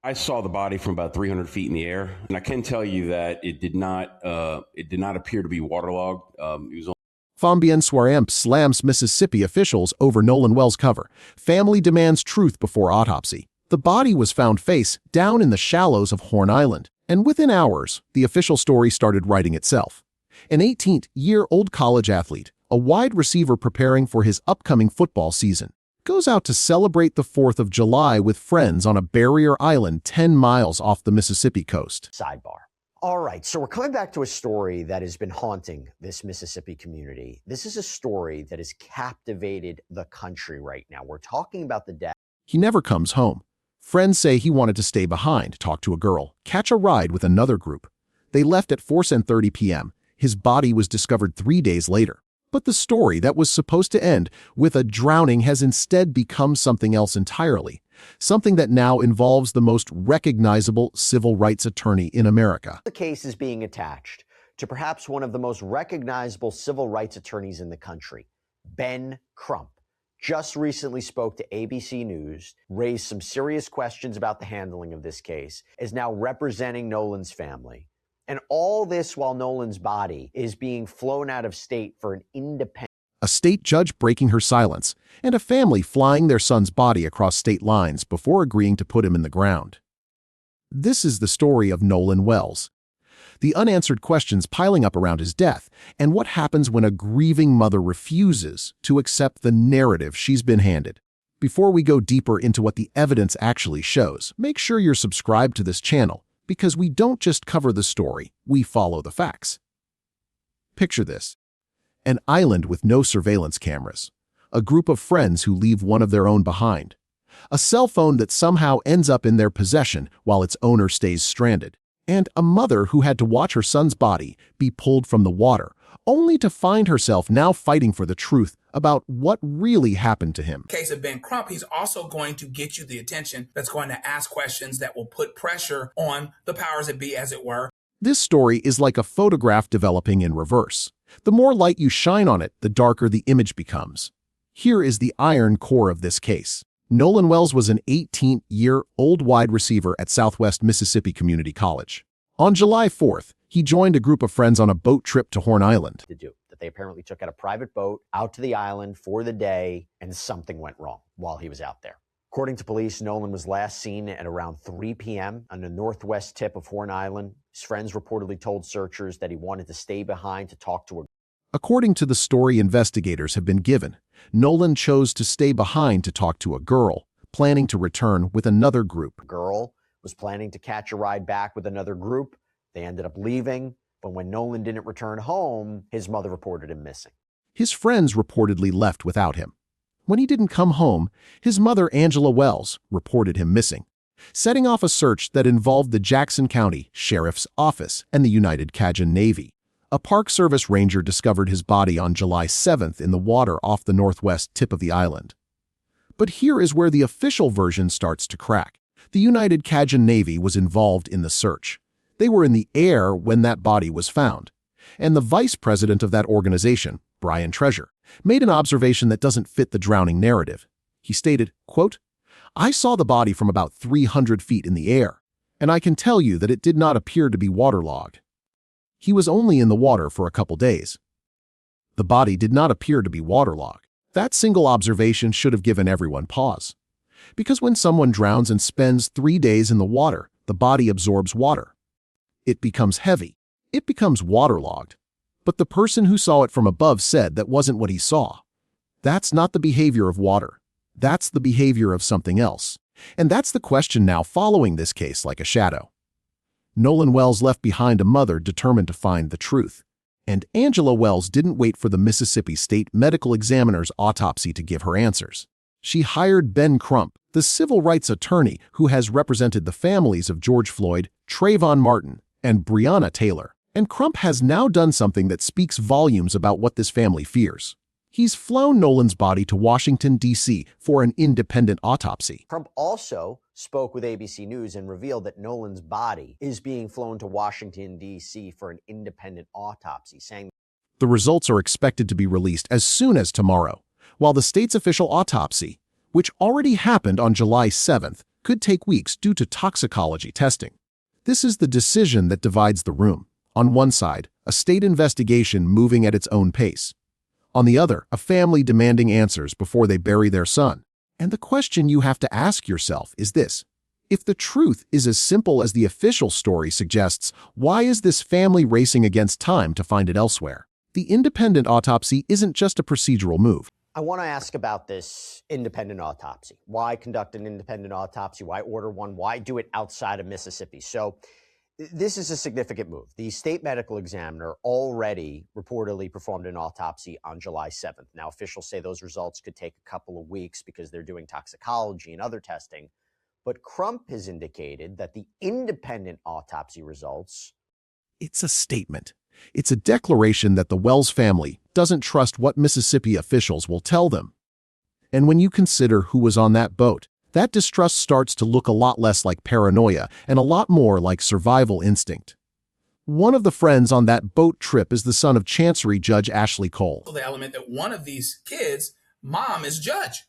I saw the body from about 300 feet in the air, and I can tell you that it did not appear to be waterlogged. It was Fambien Swaramp slams Mississippi officials over Nolan Wells cover. Family demands truth before autopsy. The body was found face down in the shallows of Horn Island, and within hours, the official story started writing itself. An 18-year-old college athlete, a wide receiver preparing for his upcoming football season, goes out to celebrate the 4th of July with friends on a barrier island 10 miles off the Mississippi coast. Sidebar. All right, so we're coming back to a story that has been haunting this Mississippi community. This is a story that has captivated the country right now. We're talking about the death. He never comes home. Friends say he wanted to stay behind, talk to a girl, catch a ride with another group. They left at 4:30 p.m. His body was discovered 3 days later. But the story that was supposed to end with a drowning has instead become something else entirely, something that now involves the most recognizable civil rights attorney in America. The case is being attached to perhaps one of the most recognizable civil rights attorneys in the country, Ben Crump. Just recently spoke to ABC News, raised some serious questions about the handling of this case, is now representing Nolan's family. And all this while Nolan's body is being flown out of state for an independent... A state judge breaking her silence, and a family flying their son's body across state lines before agreeing to put him in the ground. This is the story of Nolan Wells. The unanswered questions piling up around his death, and what happens when a grieving mother refuses to accept the narrative she's been handed. Before we go deeper into what the evidence actually shows, make sure you're subscribed to this channel, because we don't just cover the story, we follow the facts. Picture this. An island with no surveillance cameras. A group of friends who leave one of their own behind. A cell phone that somehow ends up in their possession while its owner stays stranded. And a mother who had to watch her son's body be pulled from the water, only to find herself now fighting for the truth about what really happened to him. In the case of Ben Crump, he's also going to get you the attention that's going to ask questions that will put pressure on the powers that be, as it were. This story is like a photograph developing in reverse. The more light you shine on it, the darker the image becomes. Here is the iron core of this case. Nolan Wells was an 18-year-old wide receiver at Southwest Mississippi Community College. On July 4th, he joined a group of friends on a boat trip to Horn Island. That they apparently took out a private boat out to the island for the day, and something went wrong while he was out there. According to police, Nolan was last seen at around 3 p.m. on the northwest tip of Horn Island. His friends reportedly told searchers that he wanted to stay behind to talk to a... According to the story investigators have been given, Nolan chose to stay behind to talk to a girl, planning to return with another group. The girl was planning to catch a ride back with another group. They ended up leaving, but when Nolan didn't return home, his mother reported him missing. His friends reportedly left without him. When he didn't come home, his mother, Angela Wells, reported him missing, setting off a search that involved the Jackson County Sheriff's Office and the United Cajun Navy. A Park Service ranger discovered his body on July 7th in the water off the northwest tip of the island. But here is where the official version starts to crack. The United Cajun Navy was involved in the search. They were in the air when that body was found. And the vice president of that organization, Brian Treasure, made an observation that doesn't fit the drowning narrative. He stated, quote, "I saw the body from about 300 feet in the air, and I can tell you that it did not appear to be waterlogged. He was only in the water for a couple days. The body did not appear to be waterlogged." That single observation should have given everyone pause. Because when someone drowns and spends 3 days in the water, the body absorbs water. It becomes heavy. It becomes waterlogged. But the person who saw it from above said that wasn't what he saw. That's not the behavior of water. That's the behavior of something else. And that's the question now following this case like a shadow. Nolan Wells left behind a mother determined to find the truth. And Angela Wells didn't wait for the Mississippi State Medical Examiner's autopsy to give her answers. She hired Ben Crump, the civil rights attorney who has represented the families of George Floyd, Trayvon Martin, and Breonna Taylor. And Crump has now done something that speaks volumes about what this family fears. He's flown Nolan's body to Washington, D.C. for an independent autopsy. Crump also spoke with ABC News and revealed that Nolan's body is being flown to Washington, D.C. for an independent autopsy, saying the results are expected to be released as soon as tomorrow, while the state's official autopsy, which already happened on July 7th, could take weeks due to toxicology testing. This is the decision that divides the room. On one side, a state investigation moving at its own pace. On the other, a family demanding answers before they bury their son. And the question you have to ask yourself is this: if the truth is as simple as the official story suggests, why is this family racing against time to find it elsewhere? The independent autopsy isn't just a procedural move. I want to ask about this independent autopsy. Why conduct an independent autopsy? Why order one? Why do it outside of Mississippi? So this is a significant move. The state medical examiner already reportedly performed an autopsy on July 7th. Now, officials say those results could take a couple of weeks because they're doing toxicology and other testing. But Crump has indicated that the independent autopsy results... It's a statement. It's a declaration that the Wells family doesn't trust what Mississippi officials will tell them. And when you consider who was on that boat, that distrust starts to look a lot less like paranoia and a lot more like survival instinct. One of the friends on that boat trip is the son of Chancery Judge Ashley Cole. The element that one of these kids' mom is judge.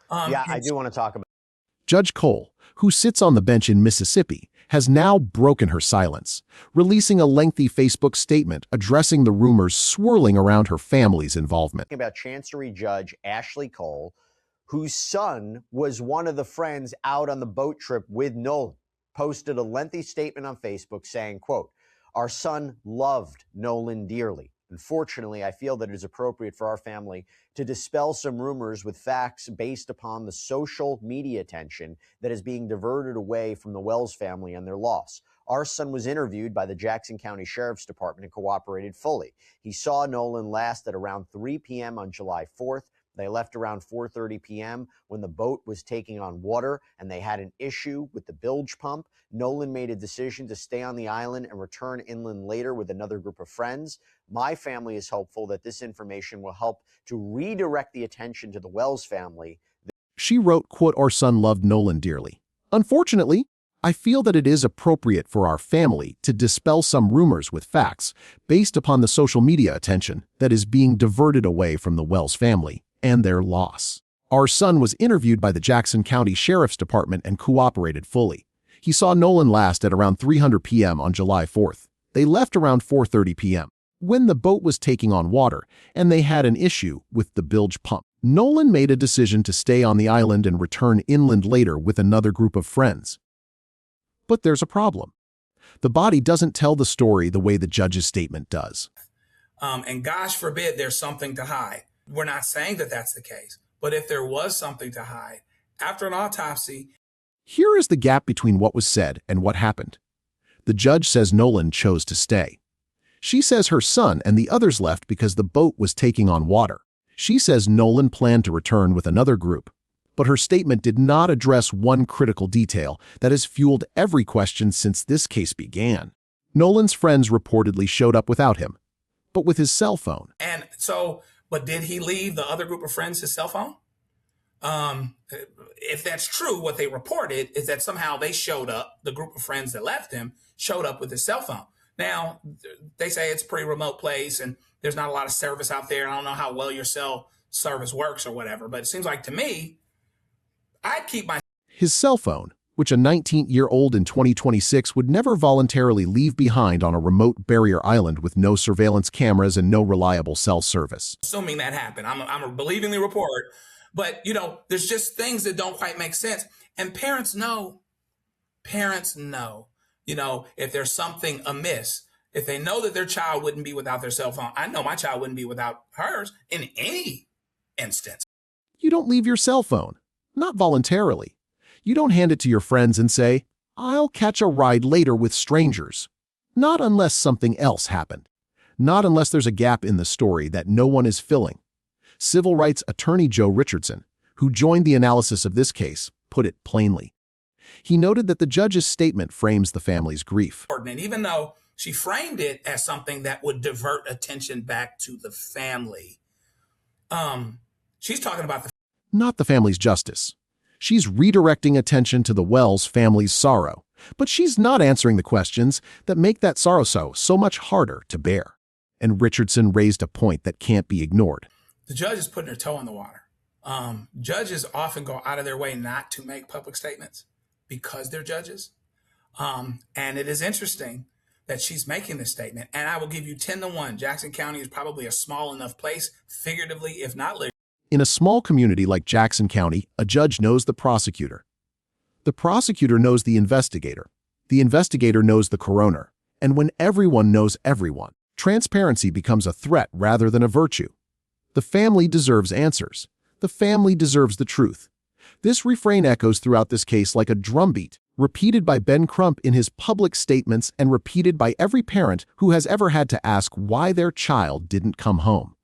I do want to talk about Judge Cole, who sits on the bench in Mississippi, has now broken her silence, releasing a lengthy Facebook statement addressing the rumors swirling around her family's involvement. about Chancery Judge Ashley Cole, whose son was one of the friends out on the boat trip with Nolan, posted a lengthy statement on Facebook saying, quote, "Our son loved Nolan dearly. Unfortunately, I feel that it is appropriate for our family to dispel some rumors with facts based upon the social media attention that is being diverted away from the Wells family and their loss. Our son was interviewed by the Jackson County Sheriff's Department and cooperated fully. He saw Nolan last at around 3 p.m. on July 4th. They left around 4:30 p.m. when the boat was taking on water and they had an issue with the bilge pump. Nolan made a decision to stay on the island and return inland later with another group of friends. My family is hopeful that this information will help to redirect the attention to the Wells family." She wrote, quote, "Our son loved Nolan dearly. Unfortunately, I feel that it is appropriate for our family to dispel some rumors with facts based upon the social media attention that is being diverted away from the Wells family and their loss. Our son was interviewed by the Jackson County Sheriff's Department and cooperated fully. He saw Nolan last at around 3:00 p.m. on July 4th. They left around 4:30 p.m. when the boat was taking on water and they had an issue with the bilge pump. Nolan made a decision to stay on the island and return inland later with another group of friends. But there's a problem. The body doesn't tell the story the way the judge's statement does. And gosh forbid there's something to hide. We're not saying that that's the case. But if there was something to hide, after an autopsy... Here is the gap between what was said and what happened. The judge says Nolan chose to stay. She says her son and the others left because the boat was taking on water. She says Nolan planned to return with another group. But her statement did not address one critical detail that has fueled every question since this case began. Nolan's friends reportedly showed up without him, but with his cell phone. And so, but did he leave the other group of friends his cell phone? If that's true, what they reported is that somehow they showed up, the group of friends that left him showed up with his cell phone. Now, they say it's a pretty remote place and there's not a lot of service out there. I don't know how well your cell service works or whatever, but it seems like to me, I'd keep my... His cell phone, which a 19-year-old in 2026 would never voluntarily leave behind on a remote barrier island with no surveillance cameras and no reliable cell service. Assuming that happened, I'm believing the report, but there's just things that don't quite make sense. And parents know, if there's something amiss, if they know that their child wouldn't be without their cell phone. I know my child wouldn't be without hers in any instance. You don't leave your cell phone, not voluntarily. You don't hand it to your friends and say, "I'll catch a ride later with strangers." Not unless something else happened. Not unless there's a gap in the story that no one is filling. Civil rights attorney Joe Richardson, who joined the analysis of this case, put it plainly. He noted that the judge's statement frames the family's grief. And even though she framed it as something that would divert attention back to the family, she's talking about not the family's justice. She's redirecting attention to the Wells family's sorrow, but she's not answering the questions that make that sorrow so much harder to bear. And Richardson raised a point that can't be ignored. The judge is putting her toe in the water. Judges often go out of their way not to make public statements. because they're judges. And it is interesting that she's making this statement. And I will give you 10-1. Jackson County is probably a small enough place, figuratively, if not literally. In a small community like Jackson County, a judge knows the prosecutor. The prosecutor knows the investigator. The investigator knows the coroner. And when everyone knows everyone, transparency becomes a threat rather than a virtue. The family deserves answers. The family deserves the truth. This refrain echoes throughout this case like a drumbeat, repeated by Ben Crump in his public statements and repeated by every parent who has ever had to ask why their child didn't come home.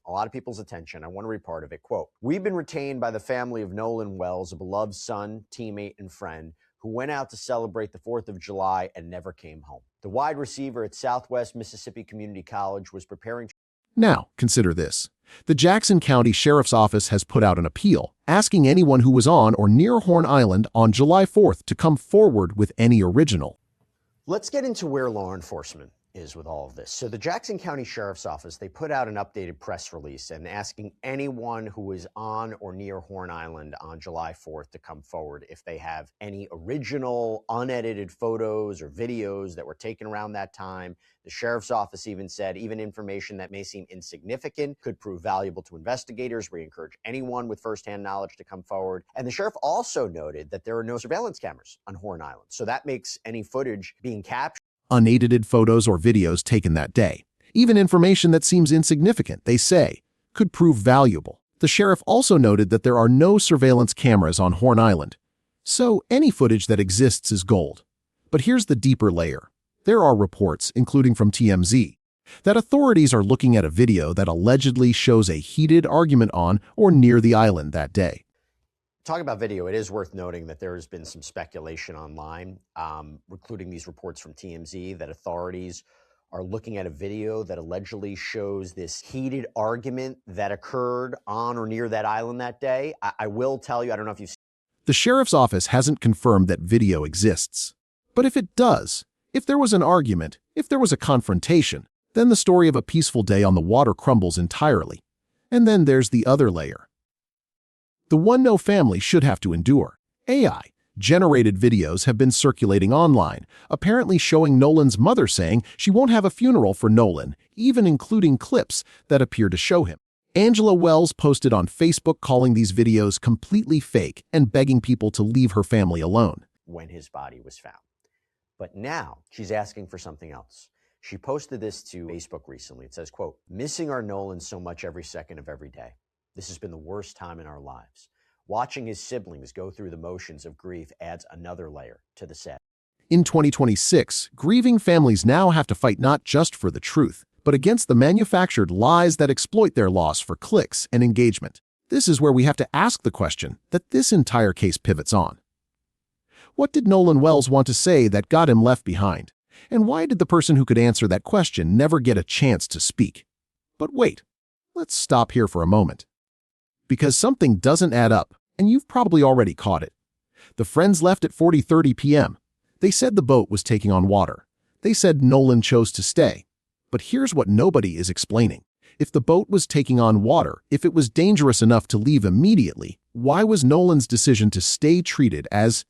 A lot of people's attention. I want to read part of it. Quote, "We've been retained by the family of Nolan Wells, a beloved son, teammate, and friend who went out to celebrate the 4th of July and never came home. The wide receiver at Southwest Mississippi Community College was preparing." Now, consider this. The Jackson County Sheriff's Office has put out an appeal asking anyone who was on or near Horn Island on July 4th to come forward with any original. Let's get into where law enforcement is with all of this. So the Jackson County Sheriff's Office, they put out an updated press release and asking anyone who was on or near Horn Island on July 4th to come forward if they have any original, unedited photos or videos that were taken around that time. The Sheriff's Office even said even information that may seem insignificant could prove valuable to investigators. We encourage anyone with firsthand knowledge to come forward. And the sheriff also noted that there are no surveillance cameras on Horn Island. So that makes any footage being captured. Unedited photos or videos taken that day, even information that seems insignificant, they say, could prove valuable. The sheriff also noted that there are no surveillance cameras on Horn Island, so any footage that exists is gold. But here's the deeper layer. There are reports, including from TMZ, that authorities are looking at a video that allegedly shows a heated argument on or near the island that day. Talking about video, it is worth noting that there has been some speculation online, including these reports from TMZ, that authorities are looking at a video that allegedly shows this heated argument that occurred on or near that island that day. I will tell you, I don't know if you've seen. The sheriff's office hasn't confirmed that video exists. But if it does, if there was an argument, if there was a confrontation, then the story of a peaceful day on the water crumbles entirely. And then there's the other layer. The one no family should have to endure. AI-generated videos have been circulating online, apparently showing Nolan's mother saying she won't have a funeral for Nolan, even including clips that appear to show him. Angela Wells posted on Facebook calling these videos completely fake and begging people to leave her family alone. When his body was found. But now she's asking for something else. She posted this to Facebook recently. It says, quote, "Missing our Nolan so much every second of every day. This has been the worst time in our lives. Watching his siblings go through the motions of grief adds another layer to the sad." In 2026, grieving families now have to fight not just for the truth, but against the manufactured lies that exploit their loss for clicks and engagement. This is where we have to ask the question that this entire case pivots on. What did Nolan Wells want to say that got him left behind? And why did the person who could answer that question never get a chance to speak? But wait, let's stop here for a moment. Because something doesn't add up, and you've probably already caught it. The friends left at 40:30 p.m. They said the boat was taking on water. They said Nolan chose to stay. But here's what nobody is explaining. If the boat was taking on water, if it was dangerous enough to leave immediately, why was Nolan's decision to stay treated as